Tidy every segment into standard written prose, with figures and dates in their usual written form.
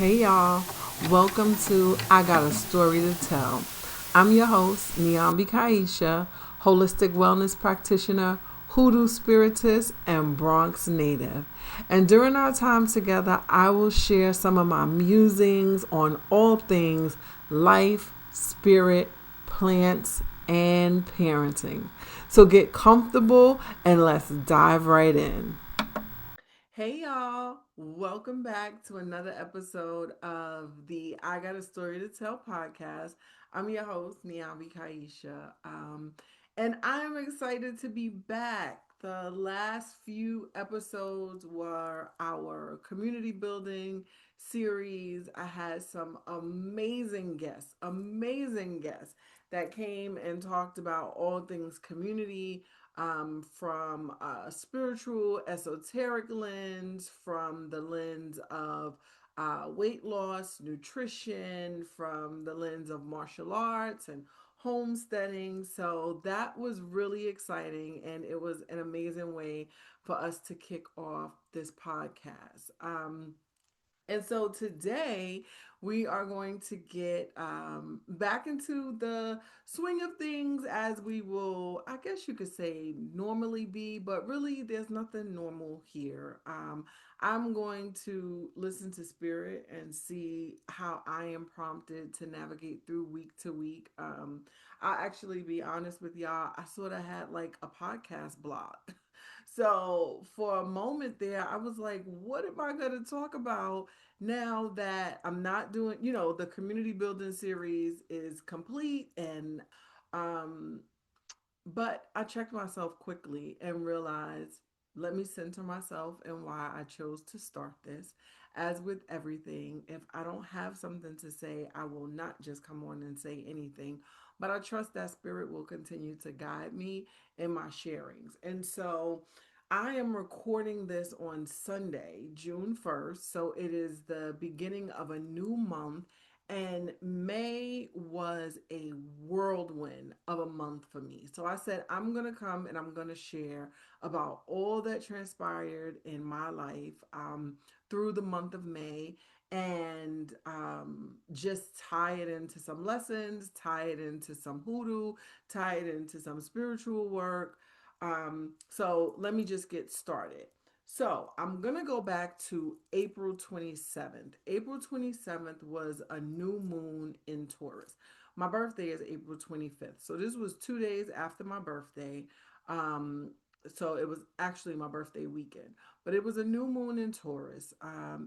Hey y'all, welcome to I Got a Story to Tell. I'm your host, Niambi Kiesha, holistic wellness practitioner, hoodoo spiritist, and Bronx native. And during our time together, I will share some of my musings on all things life, spirit, plants, and parenting. So get comfortable and let's dive right in. Hey y'all, welcome back to another episode of the I Got a Story to Tell podcast. I'm your host, Niambi Kiesha, and I'm excited to be back. The last few episodes were our community building series. I had some amazing guests that came and talked about all things community, from a spiritual, esoteric lens, from the lens of weight loss, nutrition, from the lens of martial arts and homesteading. So that was really exciting, and it was an amazing way for us to kick off this podcast. And so today we are going to get back into the swing of things as we will, I guess you could say, normally be, but really there's nothing normal here. I'm going to listen to spirit and see how I am prompted to navigate through week to week. I'll actually be honest with y'all, I sort of had like a podcast block. So for a moment there, I was like, what am I going to talk about now that I'm not doing, the community building series is complete, and um but I checked myself quickly and realized, let me center myself and why I chose to start this. As with everything, if I don't have something to say, I will not just come on and say anything, but I trust that spirit will continue to guide me in my sharings. And so I am recording this on Sunday, June 1st. So it is the beginning of a new month. And May was a whirlwind of a month for me. So I said, I'm going to come and I'm going to share about all that transpired in my life through the month of May, and just tie it into some lessons, tie it into some hoodoo, tie it into some spiritual work. So let me just get started. So I'm going to go back to April 27th. April 27th was a new moon in Taurus. My birthday is April 25th. So this was 2 days after my birthday. Um, so it was actually my birthday weekend, but it was a new moon in Taurus.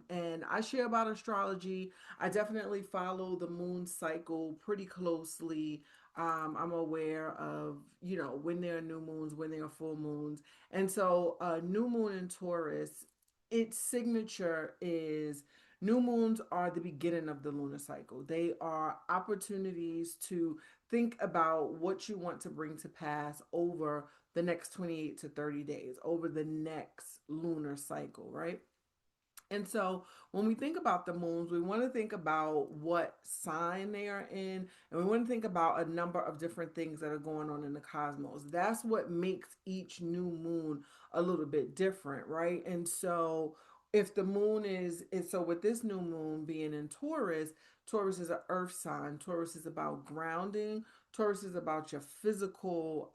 And I share about astrology. I definitely follow the moon cycle pretty closely. I'm aware of, when there are new moons, when there are full moons. And so, new moon in Taurus, its signature is new moons are the beginning of the lunar cycle. They are opportunities to think about what you want to bring to pass over the next 28 to 30 days, over the next lunar cycle, right? And so when we think about the moons, we want to think about what sign they are in, and we want to think about a number of different things that are going on in the cosmos. That's what makes each new moon a little bit different, right? And so if the moon is so with this new moon being in Taurus, Taurus is an earth sign. Taurus is about grounding. Taurus is about your physical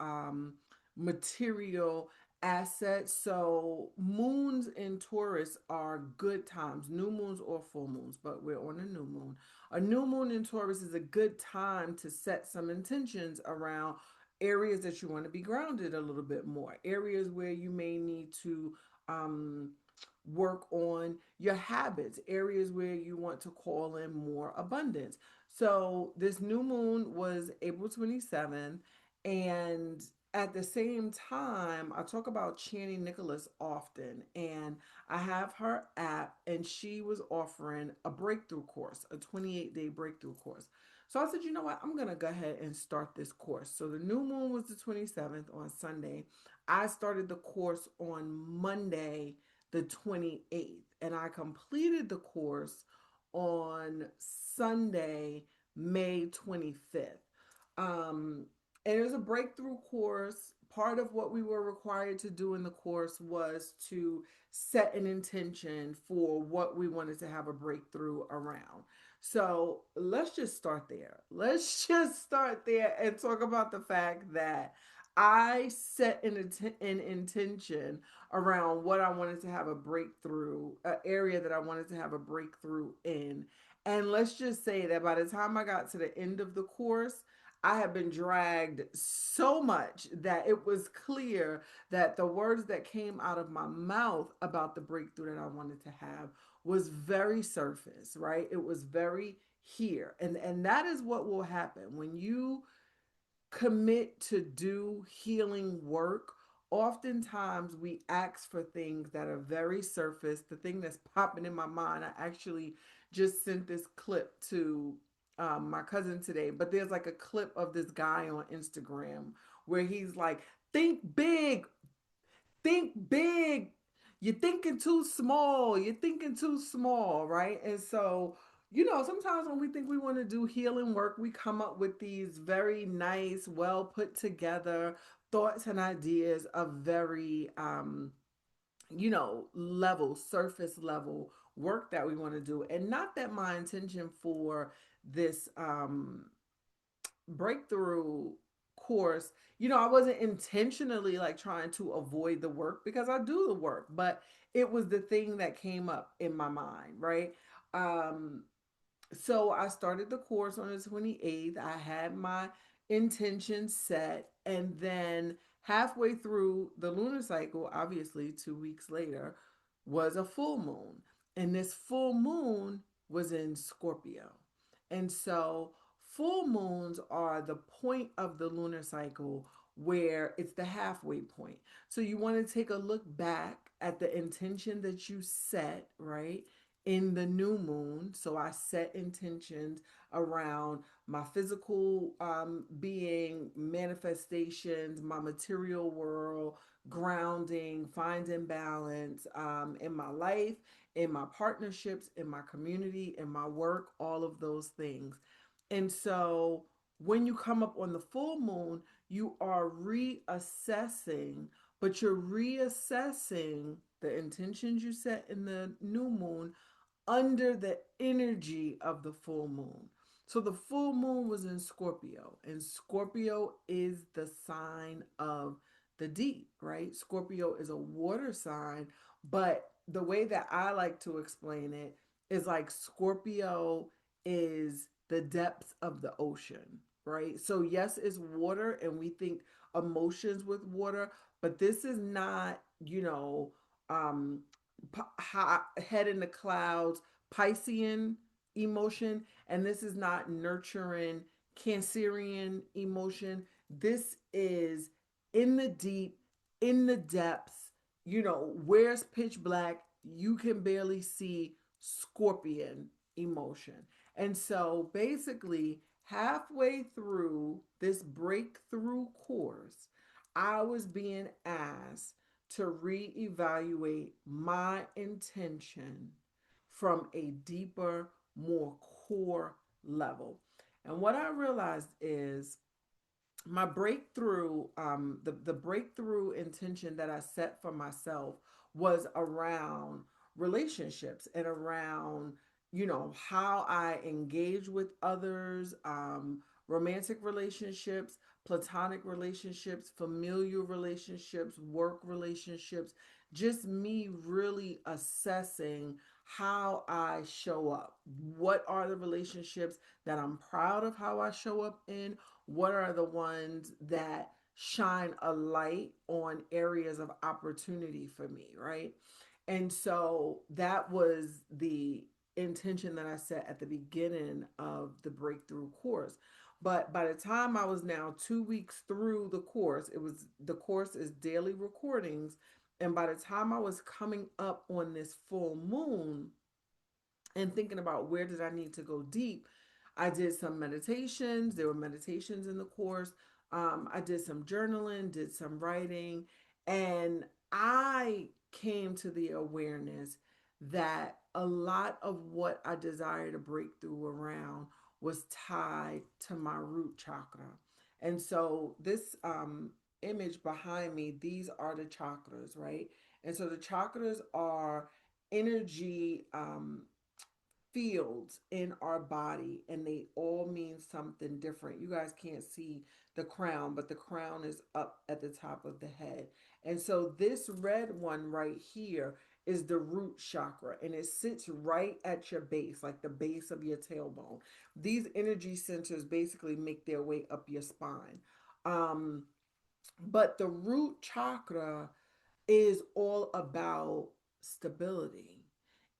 material assets. So moons in Taurus are good times, new moons or full moons, but we're on a new moon. A new moon in Taurus is a good time to set some intentions around areas that you want to be grounded a little bit more, areas where you may need to um, work on your habits, areas where you want to call in more abundance. So this new moon was April 27th, and at the same time, I talk about Channing Nicholas often, and I have her app, and she was offering a breakthrough course, a 28-day breakthrough course. So I said, you know what? I'm going to go ahead and start this course. So the new moon was the 27th on Sunday. I started the course on Monday, the 28th, and I completed the course on Sunday, May 25th. Um, And it was a breakthrough course. Part of what we were required to do in the course was to set an intention for what we wanted to have a breakthrough around. So let's just start there. Let's just start there and talk about the fact that I set an intention around what I wanted to have a breakthrough, an area that I wanted to have a breakthrough in. And let's just say that by the time I got to the end of the course, I have been dragged so much that it was clear that the words that came out of my mouth about the breakthrough that I wanted to have was very surface, right? It was very here. And that is what will happen when you commit to do healing work. Oftentimes we ask for things that are very surface. The thing that's popping in my mind, I actually just sent this clip to my cousin today, but there's like a clip of this guy on Instagram where he's like, think big, think big. You're thinking too small. You're thinking too small, right? And so, sometimes when we think we want to do healing work, we come up with these very nice, well put together thoughts and ideas of very, level, surface level work that we want to do. And not that my intention for this breakthrough course, I wasn't intentionally like trying to avoid the work because I do the work, but it was the thing that came up in my mind, right? Um, so I started the course on the 28th. I had my intention set, and then halfway through the lunar cycle, obviously 2 weeks later, was a full moon. And this full moon was in Scorpio. And so full moons are the point of the lunar cycle where it's the halfway point. So you want to take a look back at the intention that you set, right? In the new moon. So I set intentions around my physical being, manifestations, my material world, grounding, finding balance in my life, in my partnerships, in my community, in my work, all of those things. And so when you come up on the full moon, you are reassessing, but you're reassessing the intentions you set in the new moon under the energy of the full moon. So the full moon was in Scorpio, and Scorpio is the sign of the deep, right? Scorpio is a water sign, but the way that I like to explain it is like Scorpio is the depths of the ocean, right? So, yes, it's water, and we think emotions with water, but this is not, um, head in the clouds, Piscean emotion, and this is not nurturing Cancerian emotion. This is in the deep, in the depths, where it's pitch black, you can barely see Scorpion emotion. And so basically, halfway through this breakthrough course, I was being asked to reevaluate my intention from a deeper, more core level. And what I realized is my breakthrough, the breakthrough intention that I set for myself was around relationships and around, how I engage with others, romantic relationships, platonic relationships, familial relationships, work relationships, just me really assessing how I show up. What are the relationships that I'm proud of how I show up in? What are the ones that shine a light on areas of opportunity for me, right? And so that was the intention that I set at the beginning of the breakthrough course. But by the time I was now 2 weeks through the course is daily recordings. And by the time I was coming up on this full moon, and thinking about where did I need to go deep, I did some meditations. There were meditations in the course. I did some journaling, did some writing, and I came to the awareness that a lot of what I desire to break through around was tied to my root chakra. And so this image behind me, these are the chakras, right? And so the chakras are energy fields in our body, and they all mean something different. You guys can't see the crown, but the crown is up at the top of the head. And so this red one right here is the root chakra, and it sits right at your base, like the base of your tailbone. These energy centers basically make their way up your spine. um but the root chakra is all about stability.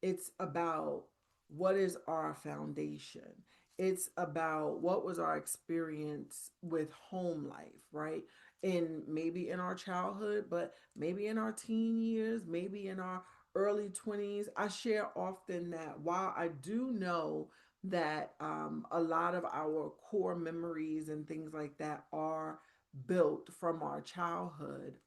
It's about what is our foundation. It's about what was our experience with home life, right? In maybe in our childhood, but maybe in our teen years, maybe in our early 20s. I share often that while I do know that a lot of our core memories and things like that are built from our childhood,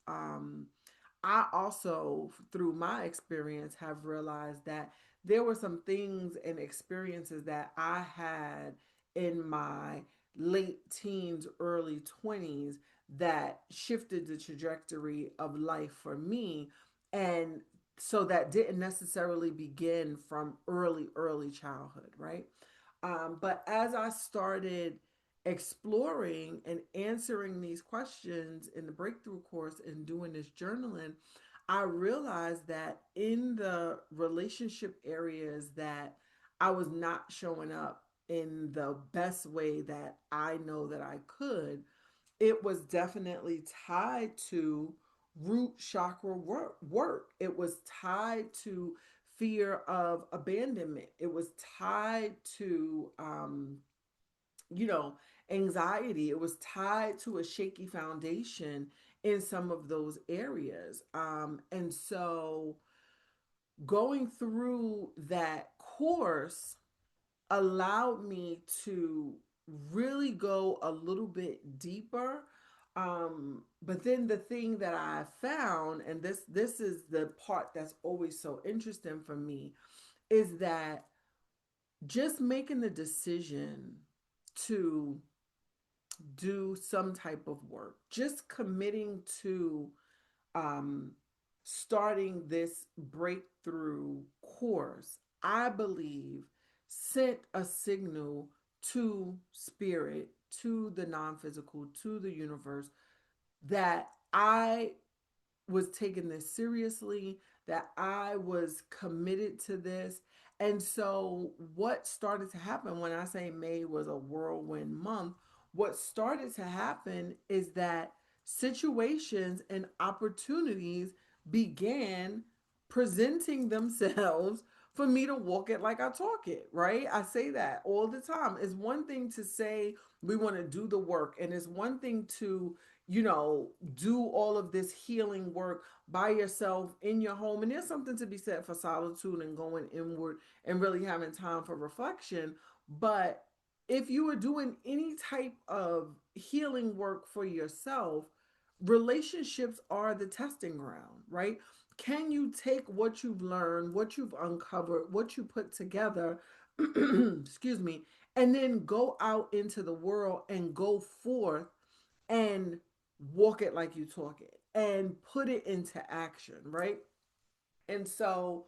I also, through my experience, have realized that there were some things and experiences that I had in my late teens, early 20s that shifted the trajectory of life for me. And so that didn't necessarily begin from early childhood, right? But as I started exploring and answering these questions in the breakthrough course and doing this journaling, I realized that in the relationship areas that I was not showing up in the best way that I know that I could, it was definitely tied to root chakra work. It was tied to fear of abandonment. It was tied to you know, anxiety. It was tied to a shaky foundation in some of those areas. And so going through that course allowed me to really go a little bit deeper. But then the thing that I found, and this is the part that's always so interesting for me, is that just making the decision to do some type of work, just committing to um, starting this breakthrough course, I believe sent a signal to spirit, to the non physical, to the universe, that I was taking this seriously, that I was committed to this. And so, what started to happen when I say May was a whirlwind month, what started to happen is that situations and opportunities began presenting themselves for me to walk it like I talk it, right? I say that all the time. It's one thing to say we want to do the work, and it's one thing to do all of this healing work by yourself in your home. And there's something to be said for solitude and going inward and really having time for reflection. But if you are doing any type of healing work for yourself, relationships are the testing ground, right? Can you take what you've learned, what you've uncovered, what you put together, excuse me, and then go out into the world and go forth and walk it like you talk it and put it into action, right? And so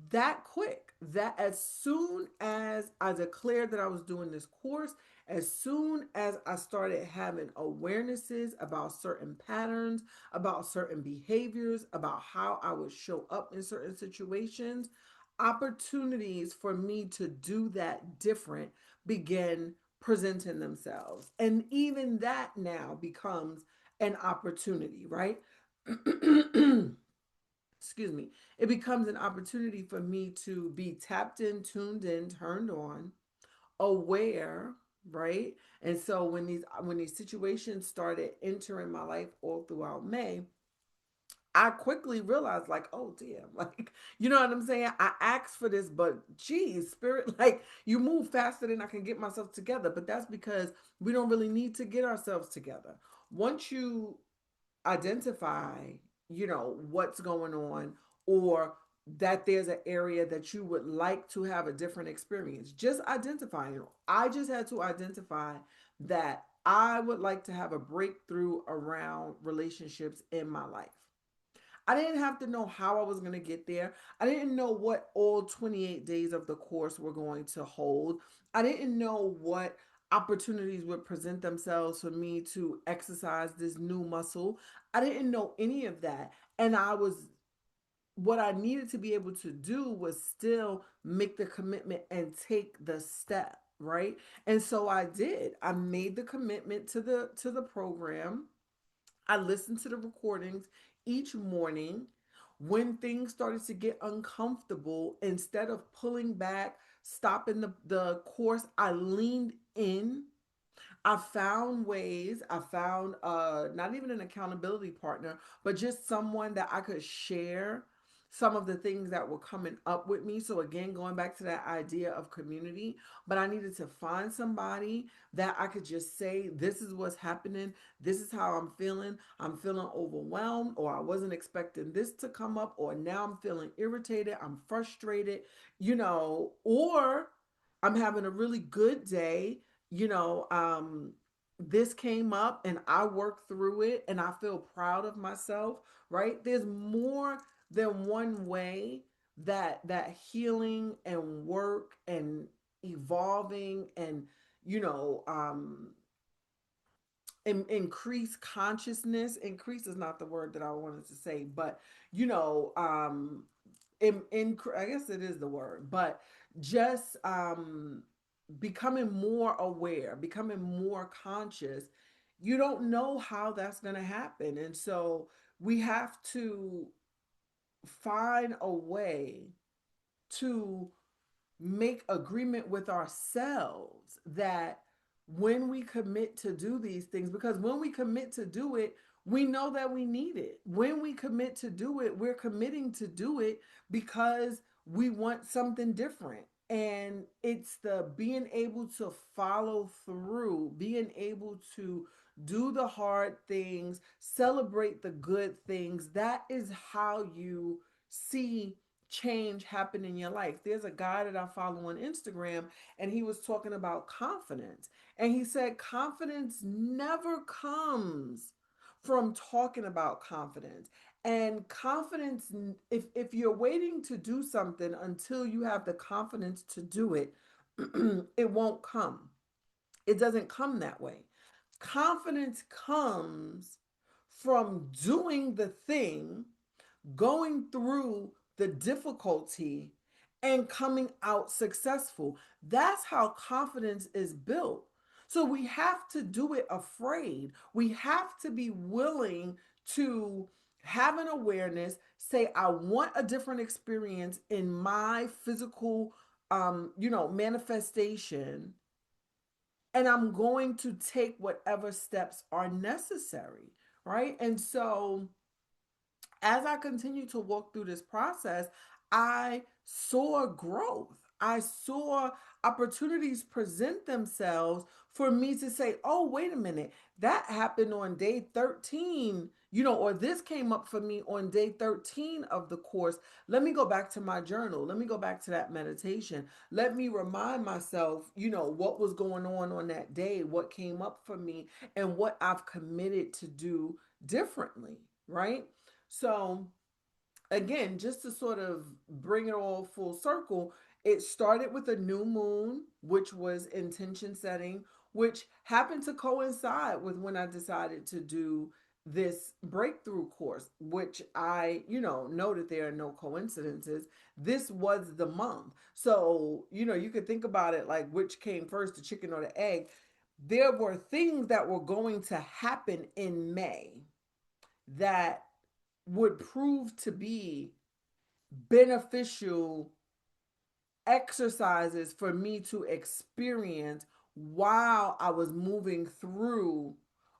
that quick, that as soon as I declared that I was doing this course, as soon as I started having awarenesses about certain patterns, about certain behaviors, about how I would show up in certain situations, opportunities for me to do that different began presenting themselves. And even that now becomes an opportunity, right? Excuse me, it becomes an opportunity for me to be tapped in, tuned in, turned on, aware, right? And so when these situations started entering my life all throughout May, I quickly realized, like, oh damn, like, you know what I'm saying? I asked for this, but geez, spirit, like, you move faster than I can get myself together. But that's because we don't really need to get ourselves together. Once you identify, what's going on, or that there's an area that you would like to have a different experience, just identifying. I just had to identify that I would like to have a breakthrough around relationships in my life. I didn't have to know how I was going to get there. I didn't know what all 28 days of the course were going to hold. I didn't know what opportunities would present themselves for me to exercise this new muscle. I didn't know any of that. And what I needed to be able to do was still make the commitment and take the step, right? And so I did. I made the commitment to the program. I listened to the recordings each morning. When things started to get uncomfortable, instead of pulling back, stopping the course, I leaned in. I found ways. I found not even an accountability partner, but just someone that I could share some of the things that were coming up with me. So again, going back to that idea of community, but I needed to find somebody that I could just say, this is what's happening. This is how I'm feeling. I'm feeling overwhelmed, or I wasn't expecting this to come up, or now I'm feeling irritated. I'm frustrated, or I'm having a really good day, this came up and I worked through it and I feel proud of myself, right? There's more than one way that healing and work and evolving and you know um increase consciousness. Increase is not the word that I wanted to say, but you know I guess it is the word, but just becoming more aware, becoming more conscious. You don't know how that's going to happen, and so we have to find a way to make agreement with ourselves that when we commit to do these things, because when we commit to do it, we know that we need it. When we commit to do it, we're committing to do it because we want something different. And it's the being able to follow through, being able to do the hard things, celebrate the good things. That is how you see change happen in your life. There's a guy that I follow on Instagram, and he was talking about confidence. And he said, confidence never comes from talking about confidence. And confidence, if you're waiting to do something until you have the confidence to do it, it won't come. It doesn't come that way. Confidence comes from doing the thing, going through the difficulty, and coming out successful. That's how confidence is built. So we have to do it afraid. We have to be willing to have an awareness, say, I want a different experience in my physical manifestation, and I'm going to take whatever steps are necessary, right? And so as I continue to walk through this process, I saw growth. I saw opportunities present themselves for me to say, oh, wait a minute, that happened on day 13, or this came up for me on day 13 of the course. Let me go back to my journal. Let me go back to that meditation. Let me remind myself, what was going on that day, what came up for me, and what I've committed to do differently, right? So, again, just to sort of bring it all full circle, it started with a new moon, which was intention setting, which happened to coincide with when I decided to do this breakthrough course, which I, know that there are no coincidences. This was the month. So, you could think about it like which came first, the chicken or the egg. There were things that were going to happen in May that would prove to be beneficial exercises for me to experience while I was moving through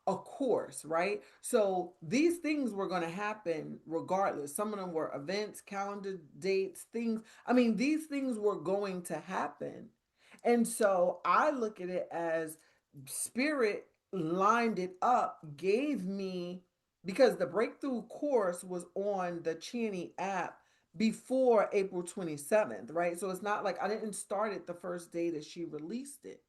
a course, right? So these things were going to happen regardless. Some of them were events, calendar dates, things. I mean, these things were going to happen. And so I look at it as spirit lined it up, gave me, because the breakthrough course was on the Channy app before April 27th, right? So it's not like I didn't start it the first day that she released it.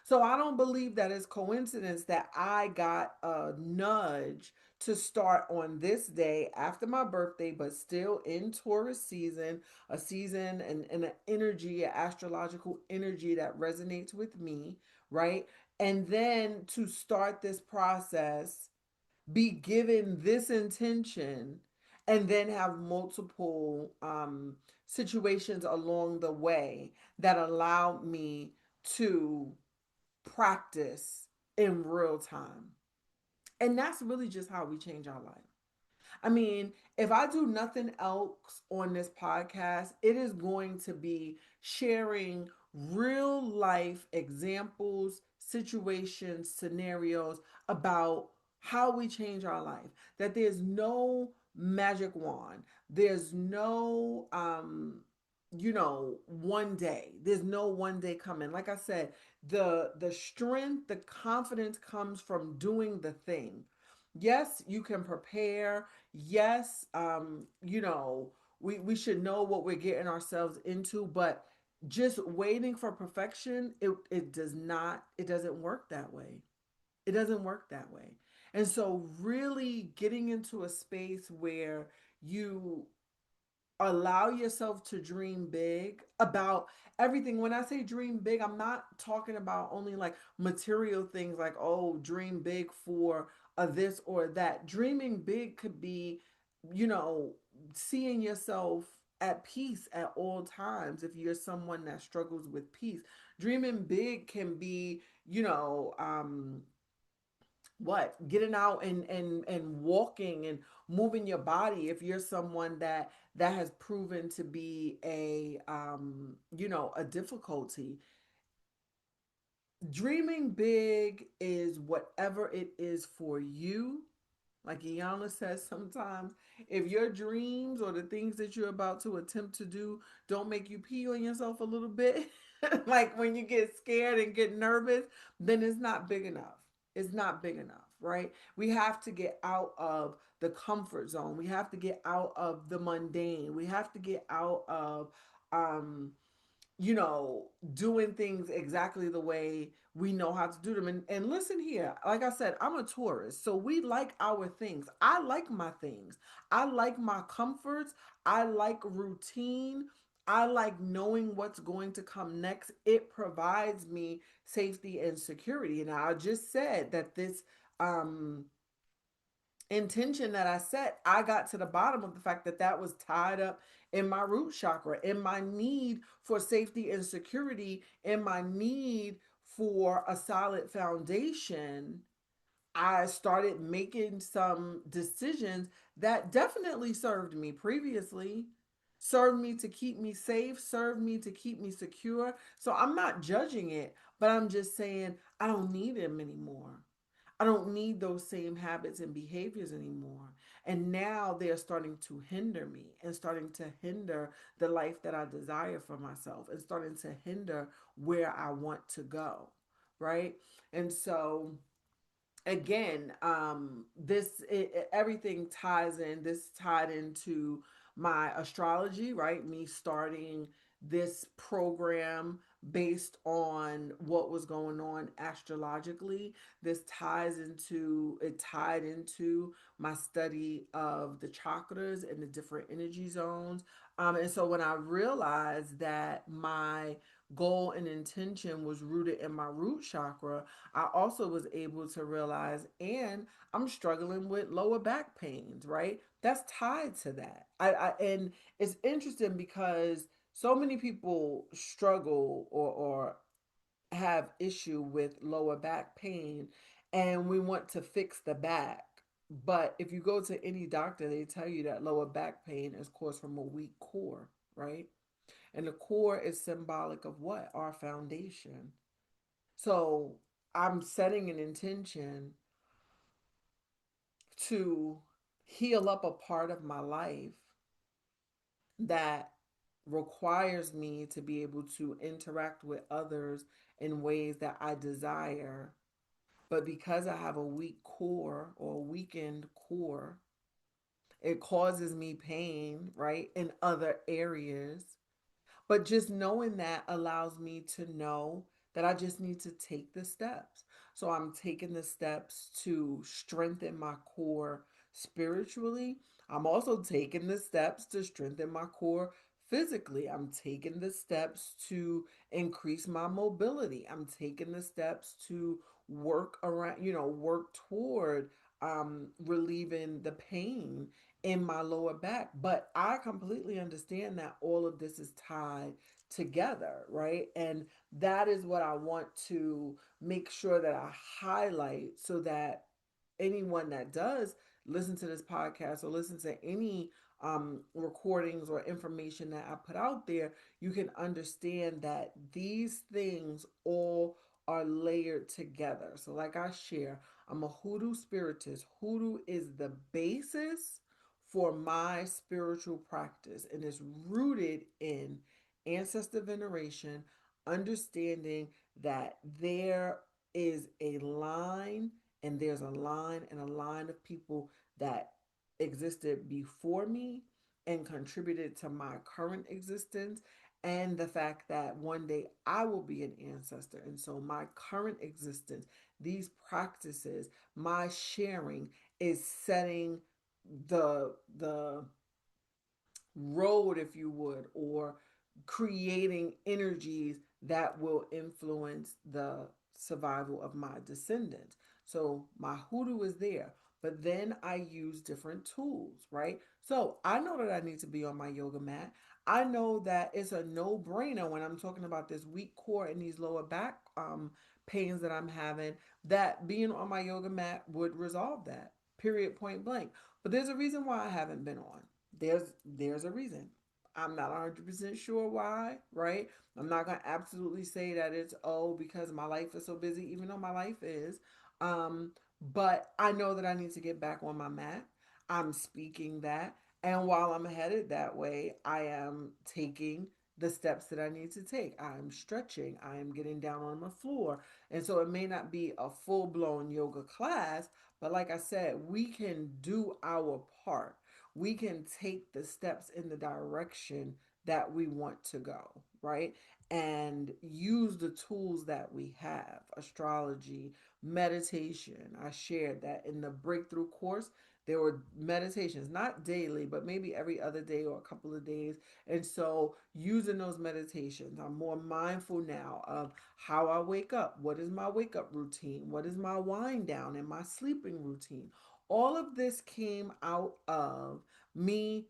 So I don't believe that it's coincidence that I got a nudge to start on this day after my birthday, but still in Taurus season, a season and an energy, an astrological energy that resonates with me, right? And then to start this process, be given this intention, and then have multiple situations along the way that allow me to practice in real time. And that's really just how we change our life. I mean, if I do nothing else on this podcast, it is going to be sharing real life examples, situations, scenarios about how we change our life. That there's no magic wand. There's no one day. There's no one day coming. Like I said, the strength, the confidence comes from doing the thing. Yes, you can prepare. Yes, we should know what we're getting ourselves into, but just waiting for perfection, it doesn't work that way. It doesn't work that way. And so really getting into a space where you allow yourself to dream big about everything. When I say dream big, I'm not talking about only like material things like, oh, dream big for a this or that. Dreaming big could be, you know, seeing yourself at peace at all times if you're someone that struggles with peace. Dreaming big can be, what getting out and walking and moving your body if you're someone that has proven to be a difficulty. Dreaming big is whatever it is for you. Like Iana says sometimes, if your dreams or the things that you're about to attempt to do don't make you pee on yourself a little bit, like when you get scared and get nervous, then it's not big enough. It's not big enough, right? We have to get out of the comfort zone. We have to get out of the mundane. We have to get out of um doing things exactly the way we know how to do them. And listen here, like I said, I'm a Taurus, so we like our things. I like my things. I like my comforts. I like routine. I like knowing what's going to come next. It provides me safety and security. And I just said that this intention that I set, I got to the bottom of the fact that that was tied up in my root chakra, in my need for safety and security, in my need for a solid foundation. I started making some decisions that definitely served me previously, served me to keep me safe, served me to keep me secure. So I'm not judging it, but I'm just saying I don't need them anymore. I don't need those same habits and behaviors anymore. And now they're starting to hinder me and starting to hinder the life that I desire for myself and starting to hinder where I want to go. Right. And so again, everything ties in. This tied into my astrology, right? Me starting this program based on what was going on astrologically. This ties into it tied into my study of the chakras and the different energy zones. And so when I realized that my goal and intention was rooted in my root chakra, I also was able to realize, and I'm struggling with lower back pains, right? That's tied to that. And it's interesting because so many people struggle or have issue with lower back pain, and we want to fix the back. But if you go to any doctor, they tell you that lower back pain is caused from a weak core, right? And the core is symbolic of what? Our foundation. So I'm setting an intention to heal up a part of my life that requires me to be able to interact with others in ways that I desire. But because I have a weak core or a weakened core, it causes me pain, right, in other areas. But just knowing that allows me to know that I just need to take the steps. So I'm taking the steps to strengthen my core spiritually. I'm also taking the steps to strengthen my core physically. I'm taking the steps to increase my mobility. I'm taking the steps to work around, work toward relieving the pain in my lower back. But I completely understand that all of this is tied together, right? And that is what I want to make sure that I highlight so that anyone that does listen to this podcast or listen to any recordings or information that I put out there, you can understand that these things all are layered together. So, like I share, I'm a hoodoo spiritist. Hoodoo is the basis for my spiritual practice and is rooted in ancestor veneration, understanding that there is a line and there's a line and a line of people that existed before me and contributed to my current existence, and the fact that one day I will be an ancestor. And so my current existence, these practices, my sharing is setting the road, if you would, or creating energies that will influence the survival of my descendants. So my hoodoo is there, but then I use different tools, right? So I know that I need to be on my yoga mat. I know that it's a no brainer when I'm talking about this weak core and these lower back pains that I'm having, that being on my yoga mat would resolve that, period, point blank. But there's a reason why I haven't been on. There's a reason. I'm not 100% sure why, right? I'm not going to absolutely say that it's because my life is so busy, even though my life is. But I know that I need to get back on my mat. I'm speaking that. And while I'm headed that way, I am taking the steps that I need to take. I'm stretching, I am getting down on the floor. And so it may not be a full blown yoga class, but like I said, we can do our part. We can take the steps in the direction that we want to go, right? And use the tools that we have, astrology, meditation. I shared that in the breakthrough course. There were meditations, not daily, but maybe every other day or a couple of days. And so, using those meditations, I'm more mindful now of how I wake up. What is my wake up routine? What is my wind down and my sleeping routine? All of this came out of me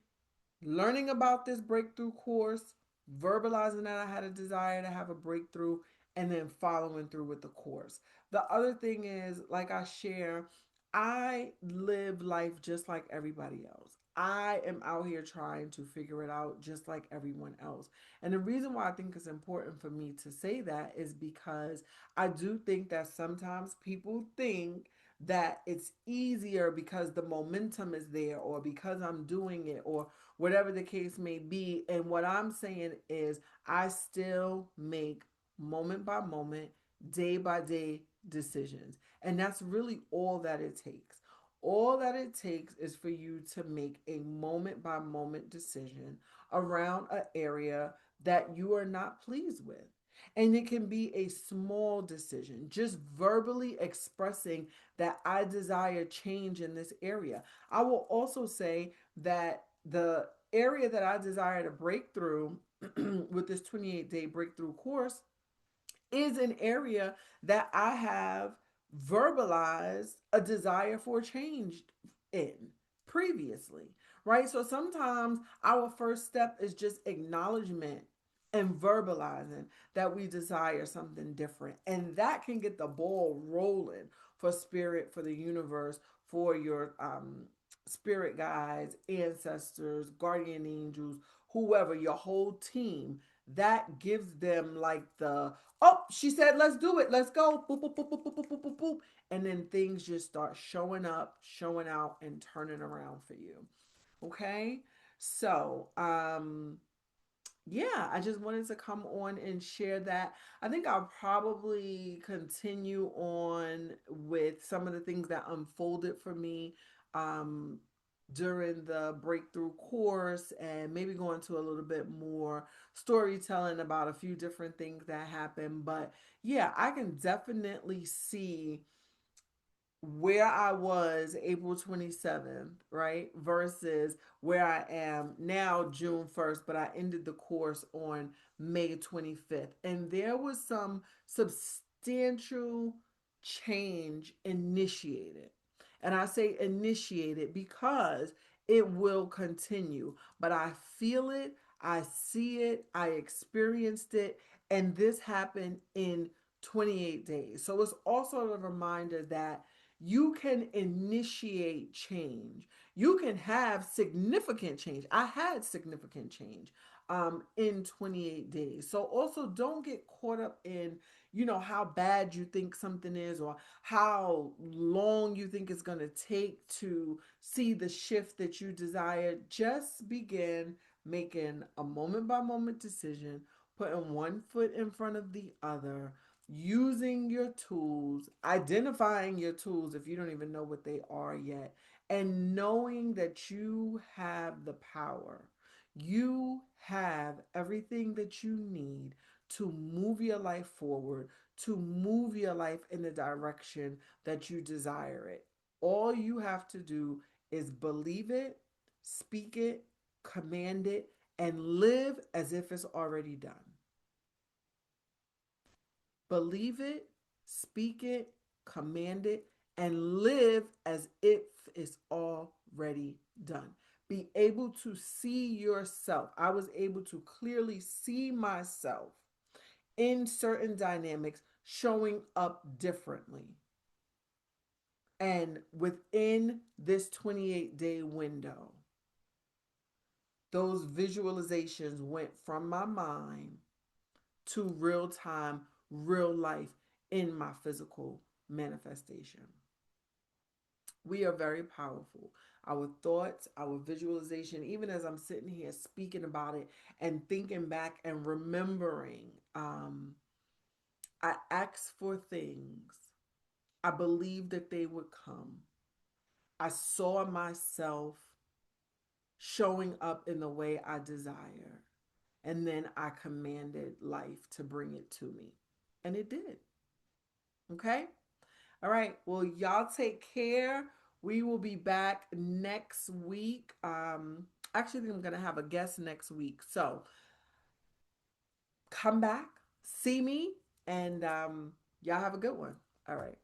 learning about this breakthrough course, verbalizing that I had a desire to have a breakthrough, and then following through with the course. The other thing is, like I share, I live life just like everybody else. I am out here trying to figure it out just like everyone else. And the reason why I think it's important for me to say that is because I do think that sometimes people think that it's easier because the momentum is there or because I'm doing it or whatever the case may be. And what I'm saying is, I still make moment by moment, day by day decisions. And that's really all that it takes. All that it takes is for you to make a moment by moment decision around an area that you are not pleased with. And it can be a small decision, just verbally expressing that I desire change in this area. I will also say that the area that I desire to break through with this 28-day breakthrough course is an area that I have verbalized a desire for change in previously, right? So sometimes our first step is just acknowledgement and verbalizing that we desire something different. And that can get the ball rolling for spirit, for the universe, for your spirit guides, ancestors, guardian angels, whoever, your whole team. That gives them like the, oh, she said, let's do it. Let's go. Boop, boop, boop, boop, boop, boop, boop, boop, boop. And then things just start showing up, showing out, and turning around for you. Okay. So, yeah, I just wanted to come on and share that. I think I'll probably continue on with some of the things that unfolded for me um, during the breakthrough course and maybe go into a little bit more storytelling about a few different things that happened. But yeah, I can definitely see where I was April 27th, right? Versus where I am now, June 1st, but I ended the course on May 25th. And there was some substantial change initiated. And I say initiated because it will continue, but I feel it, I see it, I experienced it, and this happened in 28 days. So it's also a reminder that you can initiate change. You can have significant change. I had significant change in 28 days. So also don't get caught up in, how bad you think something is or how long you think it's going to take to see the shift that you desire. Just begin making a moment by moment decision, putting one foot in front of the other, using your tools, identifying your tools if you don't even know what they are yet, and knowing that you have the power. You have everything that you need to move your life forward, to move your life in the direction that you desire it. All you have to do is believe it, speak it, command it, and live as if it's already done. Believe it, speak it, command it, and live as if it's already done. Be able to see yourself. I was able to clearly see myself in certain dynamics showing up differently. And within this 28-day window, those visualizations went from my mind to real time, real life in my physical manifestation. We are very powerful. Our thoughts, our visualization, even as I'm sitting here speaking about it and thinking back and remembering, I asked for things. I believed that they would come. I saw myself showing up in the way I desire. And then I commanded life to bring it to me. And it did. Okay? All right. Well, y'all take care. We will be back next week. Actually, I'm going to have a guest next week. So come back, see me, and y'all have a good one. All right.